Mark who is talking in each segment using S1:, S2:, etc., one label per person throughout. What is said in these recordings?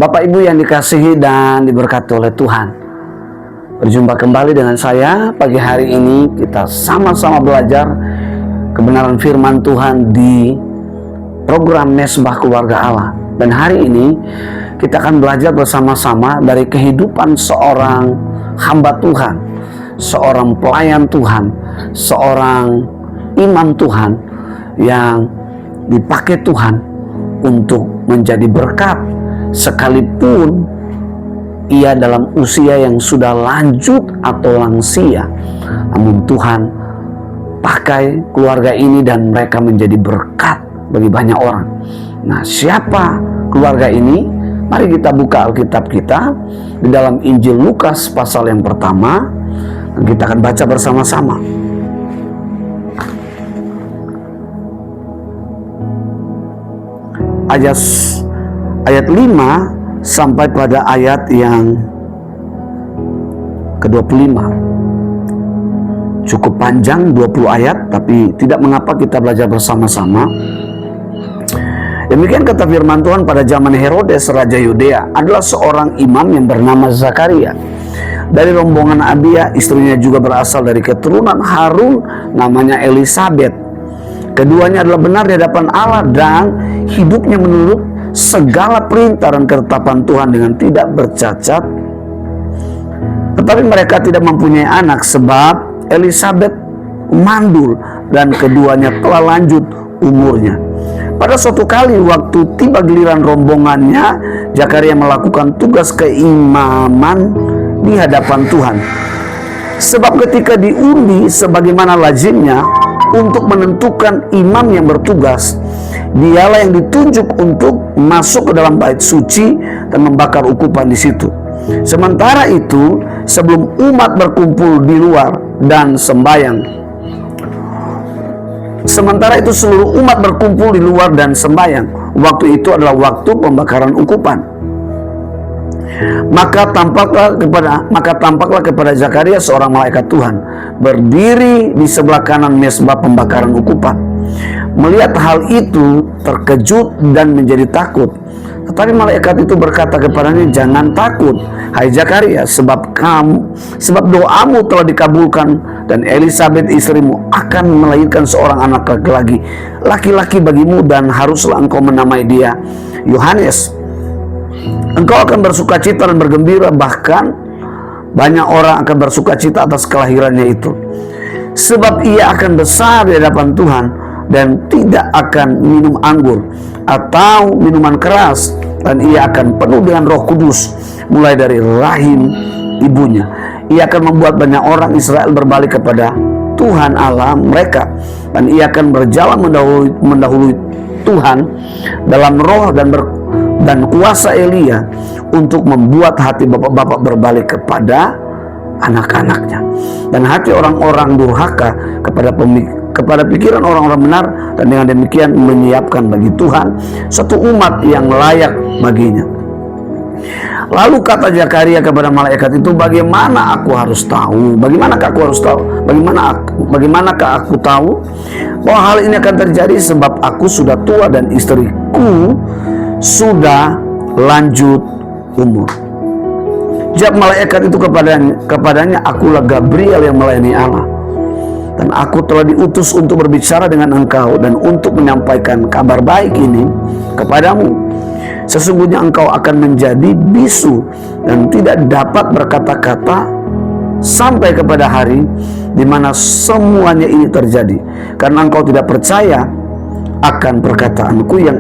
S1: Bapak Ibu yang dikasihi dan diberkati oleh Tuhan, berjumpa kembali dengan saya pagi hari ini. Kita sama-sama belajar kebenaran firman Tuhan di program Mesbah Keluarga Allah. Dan hari ini kita akan belajar bersama-sama dari kehidupan seorang hamba Tuhan, seorang pelayan Tuhan, seorang imam Tuhan yang dipakai Tuhan untuk menjadi berkat, sekalipun ia dalam usia yang sudah lanjut atau lansia. Namun Tuhan pakai keluarga ini dan mereka menjadi berkat bagi banyak orang. Nah, siapa keluarga ini? Mari kita buka Alkitab kita di dalam Injil Lukas pasal yang pertama, dan kita akan baca bersama-sama. Ayat 5 sampai pada ayat yang ke-25. Cukup panjang, 20 ayat, tapi tidak mengapa kita belajar bersama-sama. Demikian kata firman Tuhan, pada zaman Herodes Raja Yudea adalah seorang imam yang bernama Zakaria. Dari rombongan Abia, istrinya juga berasal dari keturunan Harun, namanya Elisabet. Keduanya adalah benar di hadapan Allah dan hidupnya menurut segala perintah dan ketetapan Tuhan dengan tidak bercacat. Tetapi mereka tidak mempunyai anak sebab Elisabet mandul dan keduanya telah lanjut umurnya. Pada suatu kali waktu tiba giliran rombongannya, Zakaria melakukan tugas keimaman di hadapan Tuhan. Sebab ketika diundi sebagaimana lazimnya untuk menentukan imam yang bertugas, dialah yang ditunjuk untuk masuk ke dalam bait suci dan membakar ukupan di situ. Sementara itu, sebelum umat berkumpul di luar dan sembahyang, seluruh umat berkumpul di luar dan sembahyang. Waktu itu adalah waktu pembakaran ukupan. Maka tampaklah kepada Zakaria seorang malaikat Tuhan berdiri di sebelah kanan mesbah pembakaran ukupan. Melihat hal itu, terkejut dan menjadi takut. Tetapi malaikat itu berkata kepadanya, "Jangan takut, hai Zakaria, sebab doamu telah dikabulkan, dan Elisabet istrimu akan melahirkan seorang anak laki-laki bagimu, dan haruslah engkau menamai dia Yohanes. Engkau akan bersukacita dan bergembira, bahkan banyak orang akan bersukacita atas kelahirannya itu. Sebab ia akan besar di hadapan Tuhan dan tidak akan minum anggur atau minuman keras, dan ia akan penuh dengan Roh Kudus mulai dari rahim ibunya. Ia akan membuat banyak orang Israel berbalik kepada Tuhan Allah mereka, dan ia akan berjalan mendahului Tuhan dalam roh dan kuasa Elia, untuk membuat hati bapak-bapak berbalik kepada anak-anaknya, dan hati orang-orang durhaka kepada pikiran orang-orang benar, dan dengan demikian menyiapkan bagi Tuhan satu umat yang layak baginya." Lalu kata Zakaria kepada malaikat itu, "Bagaimana aku harus tahu? Bagaimanakah aku tahu bahwa hal ini akan terjadi, sebab aku sudah tua dan istriku sudah lanjut umur?" Jawab malaikat itu kepadanya, "Akulah Gabriel yang melayani Allah, dan aku telah diutus untuk berbicara dengan engkau dan untuk menyampaikan kabar baik ini kepadamu. Sesungguhnya engkau akan menjadi bisu dan tidak dapat berkata-kata sampai kepada hari di mana semuanya ini terjadi, karena engkau tidak percaya akan perkataanku yang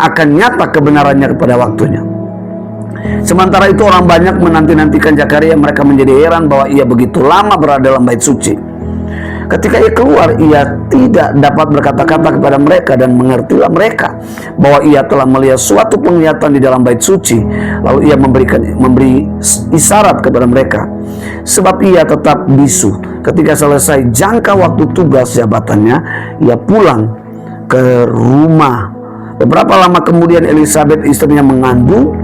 S1: akan nyata kebenarannya pada waktunya." Sementara itu orang banyak menanti-nantikan Zakaria. Mereka menjadi heran bahwa ia begitu lama berada dalam bait suci. Ketika ia keluar, ia tidak dapat berkata-kata kepada mereka, dan mengertilah mereka bahwa ia telah melihat suatu penglihatan di dalam bait suci. Lalu ia memberi isyarat kepada mereka, sebab ia tetap bisu. Ketika selesai jangka waktu tugas jabatannya, ia pulang ke rumah. Beberapa lama kemudian Elisabet istrinya mengandung,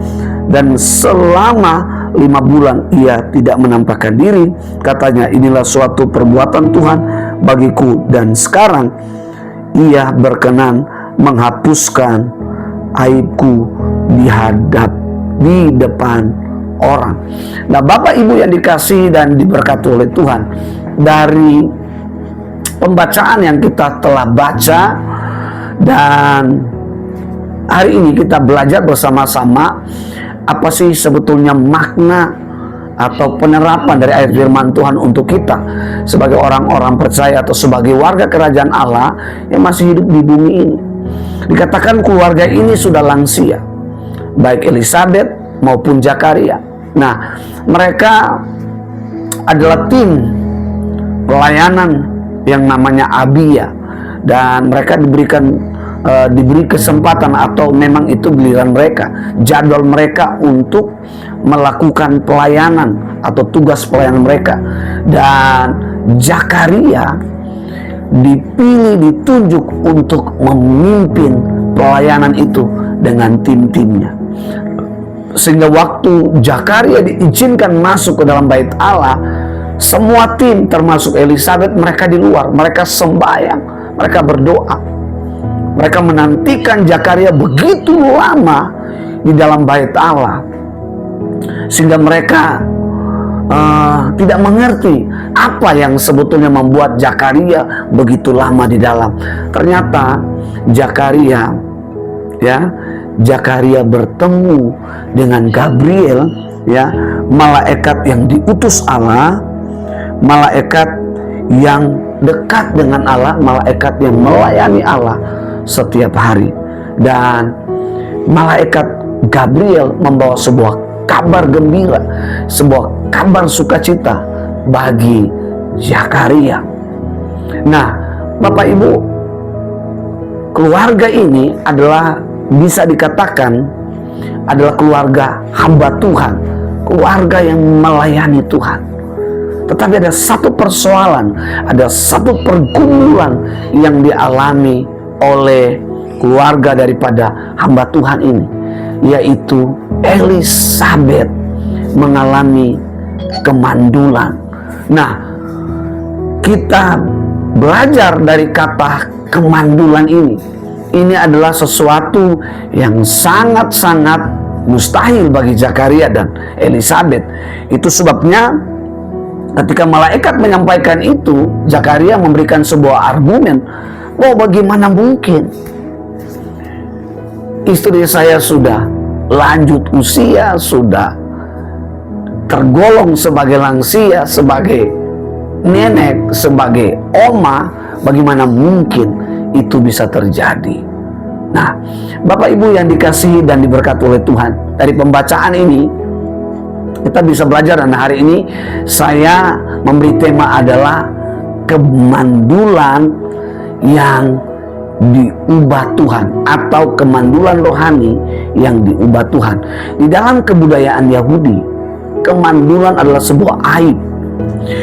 S1: dan selama 5 bulan ia tidak menampakkan diri. Katanya, "Inilah suatu perbuatan Tuhan bagiku, dan sekarang ia berkenan menghapuskan aibku di depan orang. Nah, Bapak Ibu yang dikasihi dan diberkati oleh Tuhan, dari pembacaan yang kita telah baca dan hari ini kita belajar bersama-sama apa sih sebetulnya makna atau penerapan dari ayat firman Tuhan untuk kita sebagai orang-orang percaya atau sebagai warga kerajaan Allah yang masih hidup di bumi ini. Dikatakan keluarga ini sudah lansia, baik Elisabet maupun Zakaria. Nah, mereka adalah tim pelayanan yang namanya Abia, dan mereka diberi kesempatan atau memang itu giliran mereka, jadwal mereka untuk melakukan pelayanan atau tugas pelayanan mereka. Dan Zakaria ditunjuk untuk memimpin pelayanan itu dengan tim-timnya. Sehingga waktu Zakaria diizinkan masuk ke dalam bait Allah, semua tim termasuk Elisabet mereka di luar, mereka sembahyang, mereka berdoa. Mereka menantikan Zakaria begitu lama di dalam bait Allah, sehingga mereka tidak mengerti apa yang sebetulnya membuat Zakaria begitu lama di dalam. Ternyata Zakaria bertemu dengan Gabriel, malaikat yang diutus Allah, malaikat yang dekat dengan Allah, malaikat yang melayani Allah setiap hari. Dan malaikat Gabriel membawa sebuah kabar gembira, sebuah kabar sukacita bagi Zakaria. Nah, Bapak Ibu, keluarga ini adalah bisa dikatakan adalah keluarga hamba Tuhan, keluarga yang melayani Tuhan. Tetapi ada satu persoalan, ada satu pergumulan yang dialami oleh keluarga daripada hamba Tuhan ini, yaitu Elisabet mengalami kemandulan. Nah, kita belajar dari kata kemandulan ini. Ini adalah sesuatu yang sangat-sangat mustahil bagi Zakaria dan Elisabet. Itu sebabnya ketika malaikat menyampaikan itu, Zakaria memberikan sebuah argumen, bagaimana mungkin istri saya sudah lanjut usia, sudah tergolong sebagai lansia, sebagai nenek, sebagai oma, bagaimana mungkin itu bisa terjadi? Nah, Bapak Ibu yang dikasihi dan diberkati oleh Tuhan, dari pembacaan ini kita bisa belajar, dan hari ini saya memberi tema adalah kemandulan yang diubah Tuhan, atau kemandulan rohani yang diubah Tuhan. Di dalam kebudayaan Yahudi, kemandulan adalah sebuah aib.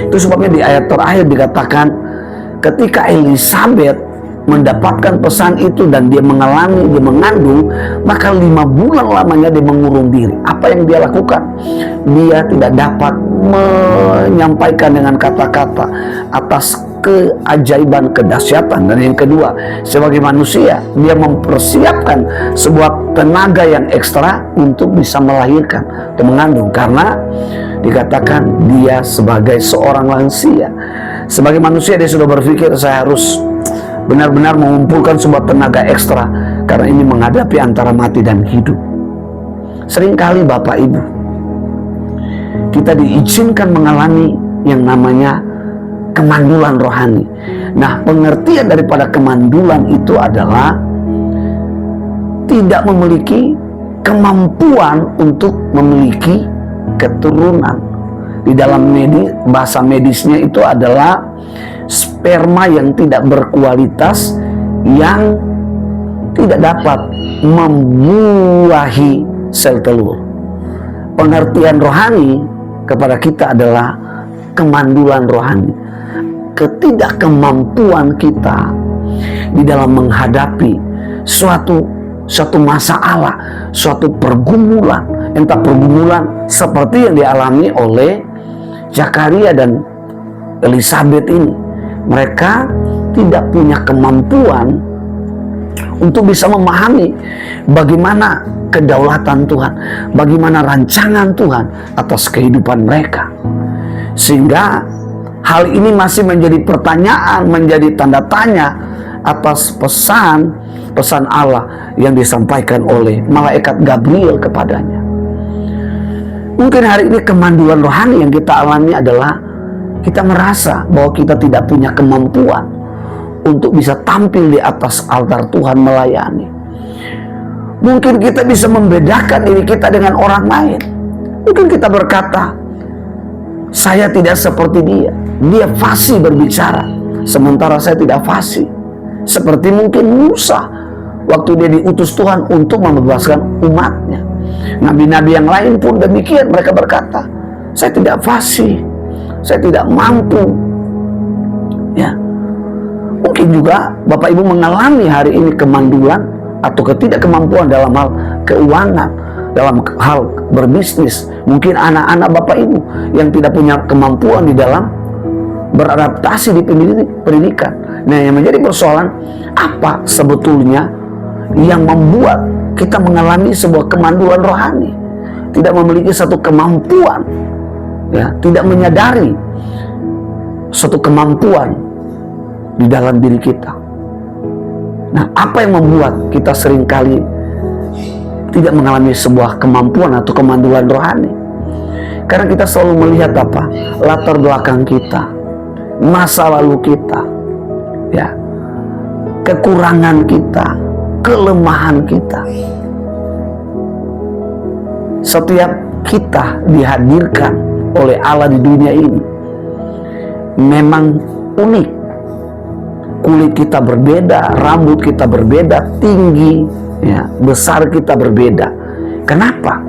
S1: Itu sebabnya di ayat terakhir dikatakan ketika Elisabet mendapatkan pesan itu dan dia mengandung, maka 5 bulan lamanya dia mengurung diri. Apa yang dia lakukan? Dia tidak dapat menyampaikan dengan kata-kata atas keajaiban, kedahsyatan. Dan yang kedua, sebagai manusia, dia mempersiapkan sebuah tenaga yang ekstra untuk bisa melahirkan atau mengandung, karena dikatakan dia sebagai seorang lansia. Sebagai manusia dia sudah berpikir, saya harus benar-benar mengumpulkan sebuah tenaga ekstra, karena ini menghadapi antara mati dan hidup. Seringkali Bapak Ibu, kita diizinkan mengalami yang namanya kemandulan rohani. Nah, pengertian daripada kemandulan itu adalah tidak memiliki kemampuan untuk memiliki keturunan. Di dalam bahasa medisnya itu adalah sperma yang tidak berkualitas, yang tidak dapat membuahi sel telur. Pengertian rohani kepada kita adalah kemandulan rohani, ketidakkemampuan kita di dalam menghadapi suatu masalah, suatu pergumulan, entah pergumulan seperti yang dialami oleh Zakaria dan Elisabet ini. Mereka tidak punya kemampuan untuk bisa memahami bagaimana kedaulatan Tuhan, bagaimana rancangan Tuhan atas kehidupan mereka. Sehingga hal ini masih menjadi pertanyaan, menjadi tanda tanya atas pesan Allah yang disampaikan oleh malaikat Gabriel kepadanya. Mungkin hari ini kemandulan rohani yang kita alami adalah kita merasa bahwa kita tidak punya kemampuan untuk bisa tampil di atas altar Tuhan melayani. Mungkin kita bisa membedakan diri kita dengan orang lain. Mungkin kita berkata, saya tidak seperti dia. Dia fasih berbicara, sementara saya tidak fasih. Seperti mungkin Musa waktu dia diutus Tuhan untuk membebaskan umatnya. Nabi-nabi yang lain pun demikian, mereka berkata, saya tidak fasih, saya tidak mampu. Ya, mungkin juga Bapak Ibu mengalami hari ini kemandulan atau ketidakkemampuan dalam hal keuangan, dalam hal berbisnis. Mungkin anak-anak Bapak Ibu yang tidak punya kemampuan di dalam beradaptasi di pendidikan. Nah, yang menjadi persoalan, apa sebetulnya yang membuat kita mengalami sebuah kemandulan rohani, tidak memiliki satu kemampuan, ya, tidak menyadari suatu kemampuan di dalam diri kita. Nah, apa yang membuat kita seringkali tidak mengalami sebuah kemampuan atau kemandulan rohani? Karena kita selalu melihat apa? Latar belakang kita, masa lalu kita, ya, kekurangan kita, kelemahan kita. Setiap kita dihadirkan oleh Allah di dunia ini memang unik. Kulit kita berbeda, rambut kita berbeda, tinggi, ya, besar kita berbeda. Kenapa?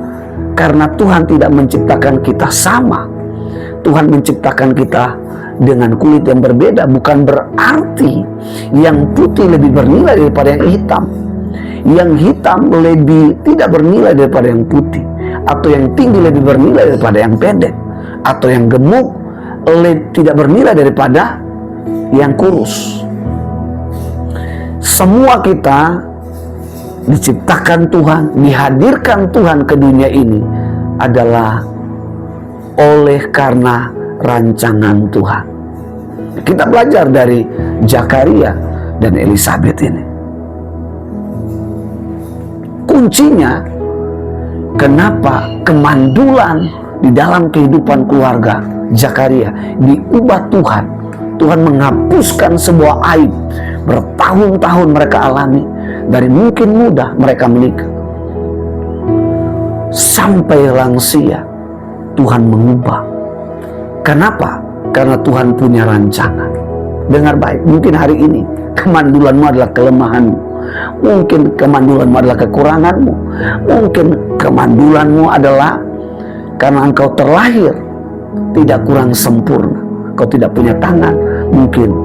S1: Karena Tuhan tidak menciptakan kita sama. Tuhan menciptakan kita dengan kulit yang berbeda. Bukan berarti yang putih lebih bernilai daripada yang hitam, yang hitam lebih tidak bernilai daripada yang putih, atau yang tinggi lebih bernilai daripada yang pendek, atau yang gemuk tidak bernilai daripada yang kurus. Semua kita diciptakan Tuhan, dihadirkan Tuhan ke dunia ini adalah oleh karena rancangan Tuhan. Kita belajar dari Zakaria dan Elisabet ini. Kuncinya, kenapa kemandulan di dalam kehidupan keluarga Zakaria diubah Tuhan. Tuhan menghapuskan sebuah aib bertahun-tahun mereka alami. Dari mungkin muda mereka menikah sampai lansia, Tuhan mengubah. Kenapa? Karena Tuhan punya rancangan. Dengar baik, mungkin hari ini kemandulanmu adalah kelemahanmu, mungkin kemandulanmu adalah kekuranganmu, mungkin kemandulanmu adalah karena engkau terlahir tidak kurang sempurna, engkau tidak punya tangan, mungkin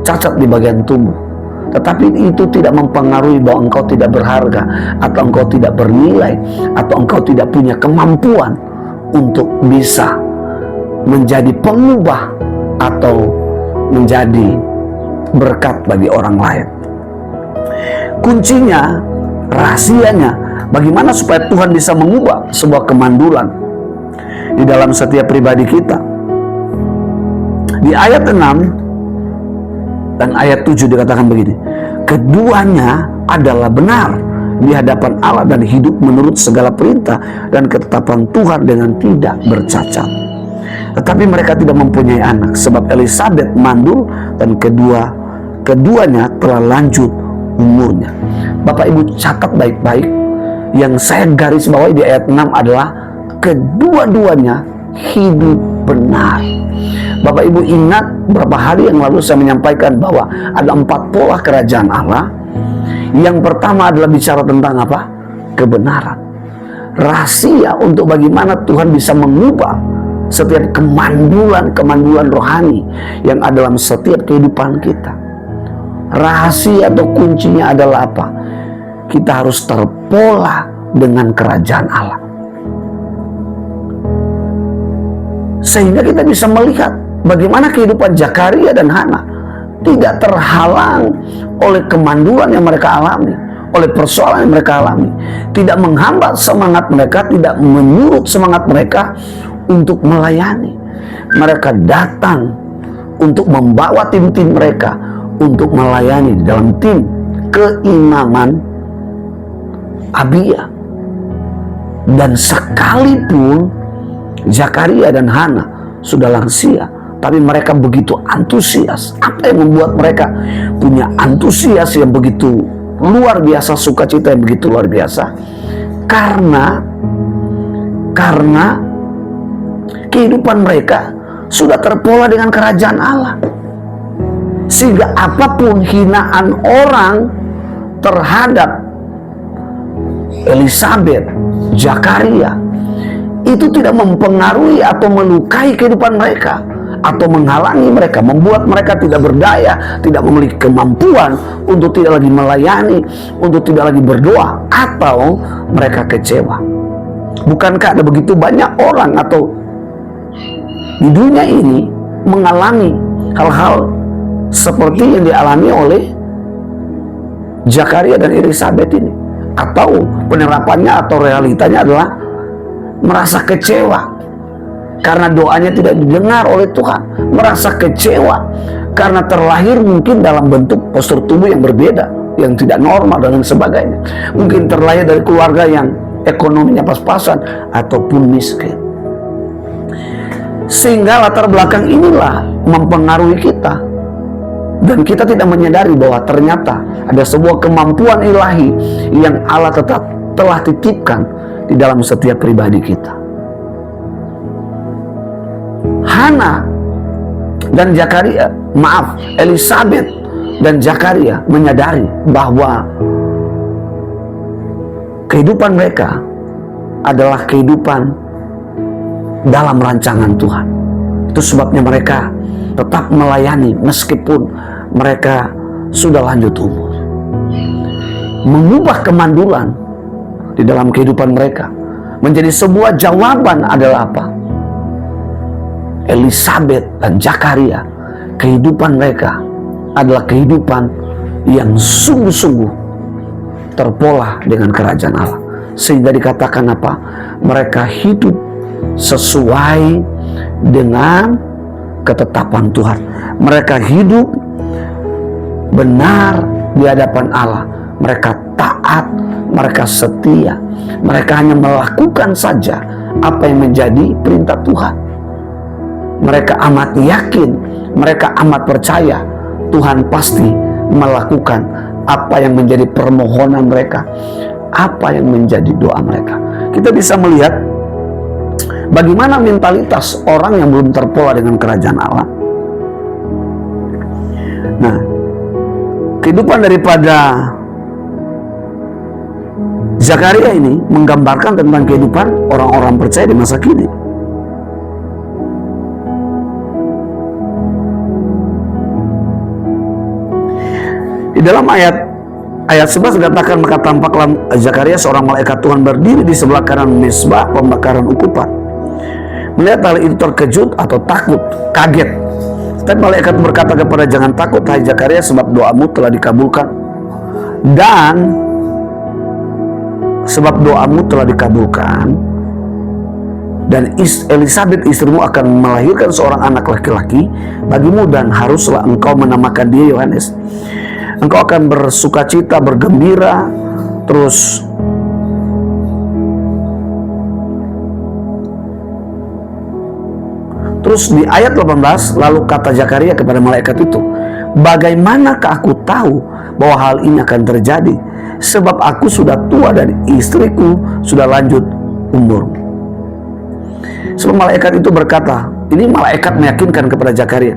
S1: cacat di bagian tubuh. Tetapi itu tidak mempengaruhi bahwa engkau tidak berharga, atau engkau tidak bernilai, atau engkau tidak punya kemampuan untuk bisa menjadi pengubah atau menjadi berkat bagi orang lain. Kuncinya, rahasianya, bagaimana supaya Tuhan bisa mengubah sebuah kemandulan di dalam setiap pribadi kita. Di ayat 6 dan ayat 7 dikatakan begini, keduanya adalah benar di hadapan Allah dan hidup menurut segala perintah dan ketetapan Tuhan dengan tidak bercacat. Tetapi mereka tidak mempunyai anak, sebab Elisabet mandul dan keduanya telah lanjut umurnya. Bapak Ibu catat baik-baik, yang saya garis bawahi di ayat 6 adalah kedua-duanya hidup benar. Bapak Ibu ingat beberapa hari yang lalu saya menyampaikan bahwa ada 4 pola kerajaan Allah. Yang pertama adalah bicara tentang apa? Kebenaran. Rahasia untuk bagaimana Tuhan bisa mengubah setiap kemandulan rohani yang ada dalam setiap kehidupan kita. Rahasia atau kuncinya adalah apa? Kita harus terpola dengan kerajaan Allah, sehingga kita bisa melihat bagaimana kehidupan Zakaria dan Hana tidak terhalang oleh kemandulan yang mereka alami, oleh persoalan yang mereka alami, tidak menghambat semangat mereka, tidak menyurut semangat mereka untuk melayani. Mereka datang untuk membawa tim-tim mereka untuk melayani di dalam tim keimaman Abia. Dan sekalipun Zakaria dan Hana sudah lansia, tapi mereka begitu antusias. Apa yang membuat mereka punya antusias yang begitu luar biasa, sukacita yang begitu luar biasa? Karena kehidupan mereka sudah terpola dengan kerajaan Allah. Sehingga apapun hinaan orang terhadap Elisabet, Zakaria, itu tidak mempengaruhi atau melukai kehidupan mereka, atau menghalangi mereka, membuat mereka tidak berdaya, tidak memiliki kemampuan untuk tidak lagi melayani, untuk tidak lagi berdoa, atau mereka kecewa. Bukankah ada begitu banyak orang atau di dunia ini mengalami hal-hal seperti yang dialami oleh Zakaria dan Elisabet ini? Atau penerapannya atau realitanya adalah merasa kecewa karena doanya tidak didengar oleh Tuhan, merasa kecewa karena terlahir mungkin dalam bentuk postur tubuh yang berbeda, yang tidak normal dan sebagainya, mungkin terlahir dari keluarga yang ekonominya pas-pasan ataupun miskin. Sehingga latar belakang inilah mempengaruhi kita, dan kita tidak menyadari bahwa ternyata ada sebuah kemampuan ilahi yang Allah tetap telah titipkan di dalam setiap pribadi kita. Hana dan Zakaria, Elisabet dan Zakaria menyadari bahwa kehidupan mereka adalah kehidupan dalam rancangan Tuhan. Itu sebabnya mereka tetap melayani meskipun mereka sudah lanjut umur. Mengubah kemandulan di dalam kehidupan mereka menjadi sebuah jawaban adalah apa? Elisabet dan Zakaria, kehidupan mereka adalah kehidupan yang sungguh-sungguh terpola dengan kerajaan Allah. Sehingga dikatakan apa? Mereka hidup sesuai dengan ketetapan Tuhan. Mereka hidup benar di hadapan Allah. Mereka taat, mereka setia. Mereka hanya melakukan saja apa yang menjadi perintah Tuhan. Mereka amat yakin, mereka amat percaya Tuhan pasti melakukan apa yang menjadi permohonan mereka, apa yang menjadi doa mereka. Kita bisa melihat bagaimana mentalitas orang yang belum terpola dengan kerajaan Allah. Nah, kehidupan daripada Zakaria ini menggambarkan tentang kehidupan orang-orang percaya di masa kini. Di dalam ayat 11 dikatakan, maka tampaklah Zakaria seorang malaikat Tuhan berdiri di sebelah kanan mezbah pembakaran ukupan. Melihat hal itu terkejut atau takut, kaget. Tapi malaikat berkata kepada, jangan takut hai Zakaria, sebab doamu telah dikabulkan. Dan sebab doamu telah dikabulkan, dan Elisabet istrimu akan melahirkan seorang anak laki-laki bagimu, dan haruslah engkau menamakan dia Yohanes. Engkau akan bersukacita, bergembira. Terus di ayat 18, lalu kata Zakaria kepada malaikat itu, bagaimanakah aku tahu bahwa hal ini akan terjadi? Sebab aku sudah tua dan istriku sudah lanjut umur. Sebab malaikat itu berkata, ini malaikat meyakinkan kepada Zakaria.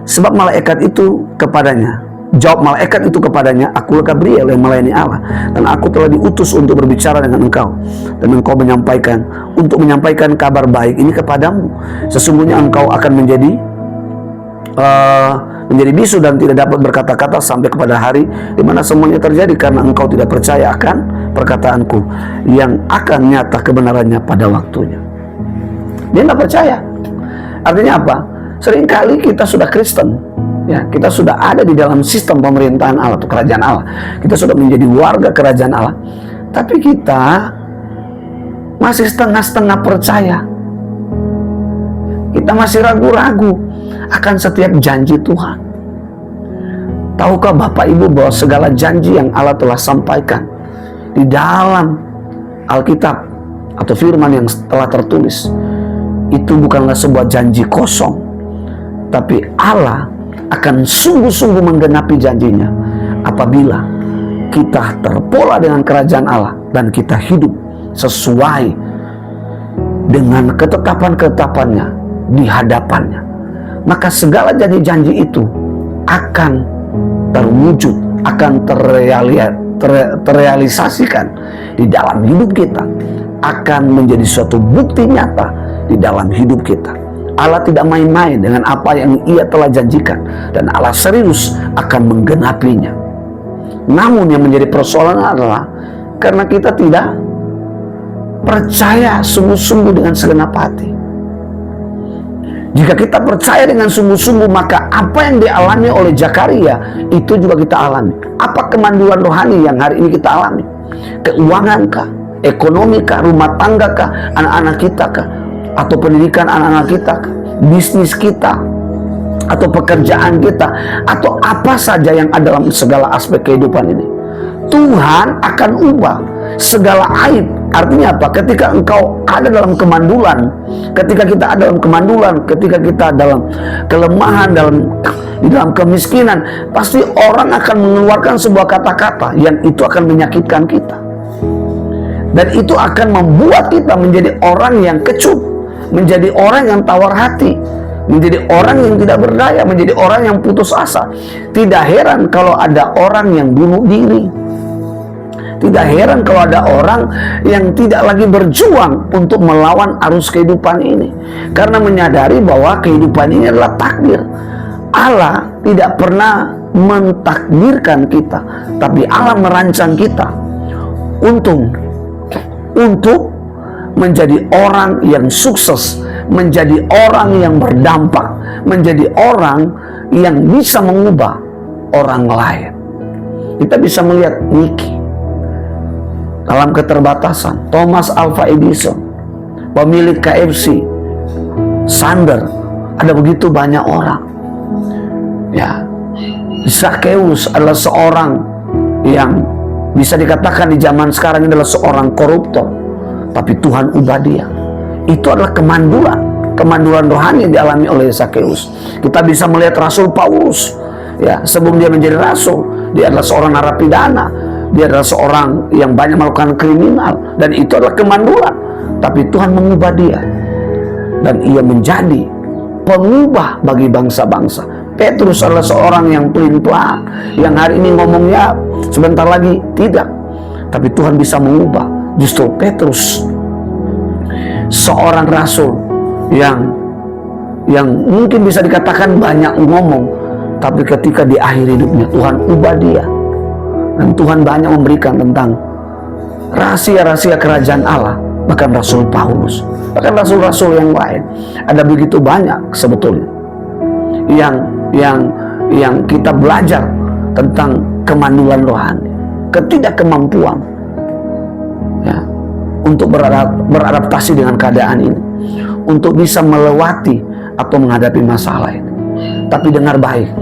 S1: Sebab malaikat itu kepadanya, jawab malaikat itu kepadanya, akulah Gabriel yang melayani Allah, dan aku telah diutus untuk berbicara dengan engkau, dan engkau menyampaikan kabar baik ini kepadamu. Sesungguhnya engkau akan menjadi bisu dan tidak dapat berkata-kata sampai kepada hari di mana semuanya terjadi, karena engkau tidak percaya akan perkataanku yang akan nyata kebenarannya pada waktunya. Dia tidak percaya. Artinya apa? Seringkali kita sudah Kristen, Ya, kita sudah ada di dalam sistem pemerintahan Allah atau kerajaan Allah. Kita sudah menjadi warga kerajaan Allah. Tapi kita masih setengah-setengah percaya. Kita masih ragu-ragu akan setiap janji Tuhan. Tahukah Bapak Ibu bahwa segala janji yang Allah telah sampaikan di dalam Alkitab atau firman yang telah tertulis, itu bukanlah sebuah janji kosong, tapi Allah akan sungguh-sungguh menggenapi janjinya apabila kita terpola dengan kerajaan Allah dan kita hidup sesuai dengan ketetapan-ketetapannya di hadapannya. Maka segala janji-janji itu akan terwujud, akan terrealisasikan di dalam hidup kita, akan menjadi suatu bukti nyata di dalam hidup kita. Allah tidak main-main dengan apa yang Ia telah janjikan, dan Allah serius akan menggenapinya. Namun yang menjadi persoalan adalah karena kita tidak percaya sungguh-sungguh dengan segenap hati. Jika kita percaya dengan sungguh-sungguh, maka apa yang dialami oleh Zakaria itu juga kita alami. Apa kemandulan rohani yang hari ini kita alami? Keuangan kah? Ekonomi kah? Rumah tangga kah? Anak-anak kita kah? Atau pendidikan anak-anak kita kah? Bisnis kita? Atau pekerjaan kita? Atau apa saja yang ada dalam segala aspek kehidupan ini? Tuhan akan ubah segala aib. Artinya apa? Ketika engkau ada dalam kemandulan, ketika kita ada dalam kemandulan, ketika kita dalam kelemahan, di dalam kemiskinan, pasti orang akan mengeluarkan sebuah kata-kata yang itu akan menyakitkan kita. Dan itu akan membuat kita menjadi orang yang kecut, menjadi orang yang tawar hati, menjadi orang yang tidak berdaya, menjadi orang yang putus asa. Tidak heran kalau ada orang yang bunuh diri. Tidak heran kalau ada orang yang tidak lagi berjuang untuk melawan arus kehidupan ini, karena menyadari bahwa kehidupan ini adalah takdir. Allah tidak pernah mentakdirkan kita, tapi Allah merancang kita untuk menjadi orang yang sukses, menjadi orang yang berdampak, menjadi orang yang bisa mengubah orang lain. Kita bisa melihat Niki dalam keterbatasan, Thomas Alva Edison, pemilik KFC, Sander, ada begitu banyak orang. Ya, Zakheus adalah seorang yang bisa dikatakan di zaman sekarang ini adalah seorang koruptor, tapi Tuhan ubah dia. Itu adalah kemandulan rohani yang dialami oleh Zakheus. Kita bisa melihat Rasul Paulus, ya, sebelum dia menjadi rasul, dia adalah seorang narapidana. Dia adalah seorang yang banyak melakukan kriminal, dan itu adalah kemandulan. Tapi Tuhan mengubah dia, dan ia menjadi pengubah bagi bangsa-bangsa. Petrus adalah seorang yang pelin-pelan, yang hari ini ngomongnya sebentar lagi tidak. Tapi Tuhan bisa mengubah. Justru Petrus, seorang rasul yang mungkin bisa dikatakan banyak ngomong, tapi ketika di akhir hidupnya Tuhan ubah dia. Dan Tuhan banyak memberikan tentang rahasia-rahasia kerajaan Allah. Bahkan Rasul Paulus, bahkan rasul-rasul yang lain, ada begitu banyak sebetulnya yang kita belajar tentang kemandulan rohani, ketidakkemampuan, ya, untuk beradaptasi dengan keadaan ini, untuk bisa melewati atau menghadapi masalah ini. Tapi dengar baik,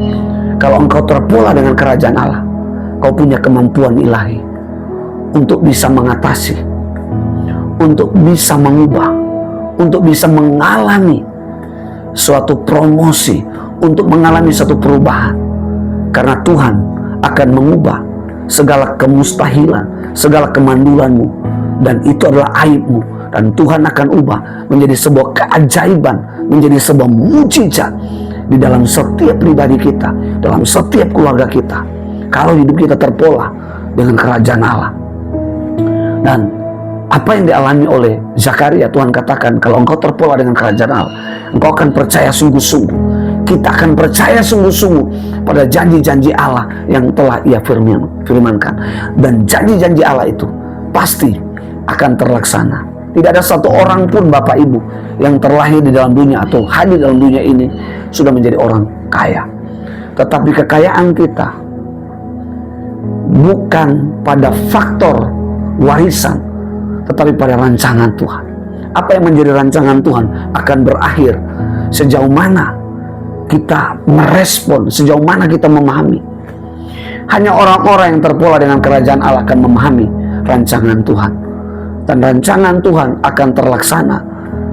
S1: kalau engkau terpola dengan kerajaan Allah, kau punya kemampuan ilahi untuk bisa mengatasi, untuk bisa mengubah, untuk bisa mengalami suatu promosi, untuk mengalami suatu perubahan. Karena Tuhan akan mengubah segala kemustahilan, segala kemandulanmu, dan itu adalah aibmu. Dan Tuhan akan ubah menjadi sebuah keajaiban, menjadi sebuah mujizat di dalam setiap pribadi kita, dalam setiap keluarga kita, kalau hidup kita terpola dengan kerajaan Allah. Dan apa yang dialami oleh Zakaria, Tuhan katakan, kalau engkau terpola dengan kerajaan Allah, engkau akan percaya sungguh-sungguh. Kita akan percaya sungguh-sungguh pada janji-janji Allah yang telah Ia firmankan. Dan janji-janji Allah itu pasti akan terlaksana. Tidak ada satu orang pun, Bapak Ibu, yang terlahir di dalam dunia atau hadir dalam dunia ini sudah menjadi orang kaya. Tetapi kekayaan kita bukan pada faktor warisan, tetapi pada rancangan Tuhan. Apa yang menjadi rancangan Tuhan akan berakhir sejauh mana kita merespon, sejauh mana kita memahami. Hanya orang-orang yang terpola dengan kerajaan Allah akan memahami rancangan Tuhan. Dan rancangan Tuhan akan terlaksana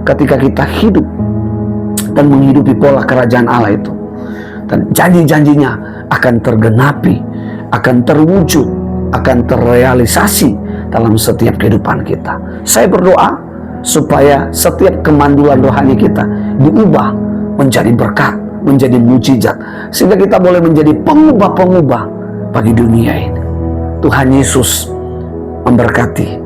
S1: ketika kita hidup dan menghidupi pola kerajaan Allah itu. Dan janji-janjinya akan tergenapi, akan terwujud, akan terrealisasi dalam setiap kehidupan kita. Saya berdoa supaya setiap kemandulan rohani kita diubah menjadi berkat, menjadi mujizat, sehingga kita boleh menjadi pengubah-pengubah bagi dunia ini. Tuhan Yesus memberkati.